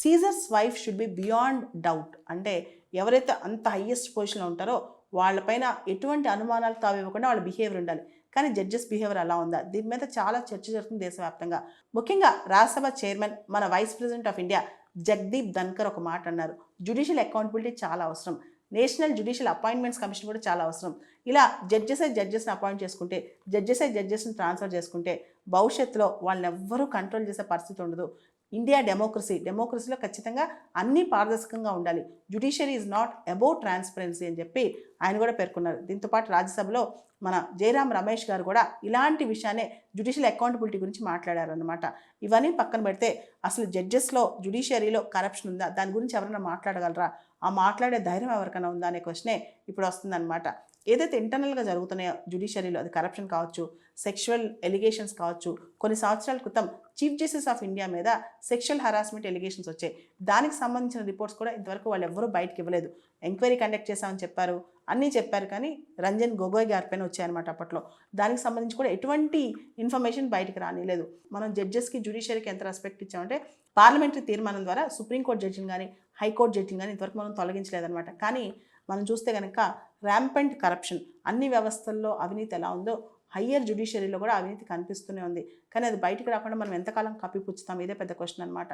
Scissors wife should be beyond doubt. అంటే ఎవరైతే అంత హయ్యెస్ట్ పొజిషన్లో ఉంటారో వాళ్ళపైన ఎటువంటి అనుమానాలు తావివ్వకుండా వాళ్ళ బిహేవియర్ ఉండాలి. కానీ జడ్జెస్ బిహేవియర్ అలా ఉందా? దీని మీద చాలా చర్చ జరుగుతుంది దేశవ్యాప్తంగా. ముఖ్యంగా రాజ్యసభ చైర్మన్ మన vice president of India Jagdeep Dhankhar ఒక మాట అన్నారు. జ్యుడిషియల్ అకౌంటబిలిటీ చాలా అవసరం. నేషనల్ జ్యుడిషియల్ అపాయింట్మెంట్స్ కమిషన్ కూడా చాలా అవసరం. ఇలా జడ్జెస్ని అపాయింట్ చేసుకుంటే, జడ్జెస్ని ట్రాన్స్ఫర్ చేసుకుంటే భవిష్యత్తులో వాళ్ళని ఎవ్వరూ కంట్రోల్ చేసే పరిస్థితి ఉండదు. ఇండియా డెమోక్రసీలో ఖచ్చితంగా అన్నీ పారదర్శకంగా ఉండాలి. Judiciary is not about transparency అని చెప్పి ఆయన కూడా పేర్కొన్నారు. దీంతోపాటు రాజ్యసభలో మన జయరాం రమేష్ గారు కూడా ఇలాంటి విషయాన్ని జ్యుడిషియల్ అకౌంటబిలిటీ గురించి మాట్లాడారు అన్నమాట. ఇవన్నీ పక్కన పెడితే అసలు జడ్జెస్లో జ్యుడిషియరీలో కరప్షన్ ఉందా, దాని గురించి ఎవరైనా మాట్లాడగలరా, ఆ మాట్లాడే ధైర్యం ఎవరికైనా ఉందా అనే క్వశ్చనే ఇప్పుడు వస్తుందన్నమాట. ఏదైతే ఇంటర్నల్గా జరుగుతున్నాయో జ్యుడిషియరీలో, అది కరప్షన్ కావచ్చు, సెక్షువల్ ఎలిగేషన్స్ కావచ్చు. కొన్ని సంవత్సరాల క్రితం చీఫ్ జస్టిస్ ఆఫ్ ఇండియా మీద సెక్షువల్ హరాస్మెంట్ ఎలిగేషన్స్ వచ్చాయి. దానికి సంబంధించిన రిపోర్ట్స్ కూడా ఇంతవరకు వాళ్ళు ఎవ్వరూ బయటకు ఇవ్వలేదు. ఎంక్వైరీ కండక్ట్ చేశామని చెప్పారు, అన్నీ చెప్పారు, కానీ రంజన్ గొగోయ్ గారి పైన వచ్చాయన్నమాట అప్పట్లో. దానికి సంబంధించి కూడా ఎటువంటి ఇన్ఫర్మేషన్ బయటకు రానిలేదు. మనం జడ్జెస్కి జ్యుడిషియరీకి ఎంత రెస్పెక్ట్ ఇచ్చామంటే పార్లమెంటరీ తీర్మానం ద్వారా సుప్రీంకోర్టు జడ్జిని కానీ హైకోర్టు జడ్జిని కానీ ఇంతవరకు మనం తొలగించలేదన్నమాట. కానీ మనం చూస్తే కనుక ర్యాంపెంట్ కరప్షన్, అన్ని వ్యవస్థల్లో అవినీతి ఎలా ఉందో హయ్యర్ జ్యుడిషియరీలో కూడా అవినీతి కనిపిస్తూనే ఉంది. కానీ అది బయటకు రాకుండా మనం ఎంతకాలం కప్పిపుచ్చుతాం, ఇదే పెద్ద క్వశ్చన్ అనమాట.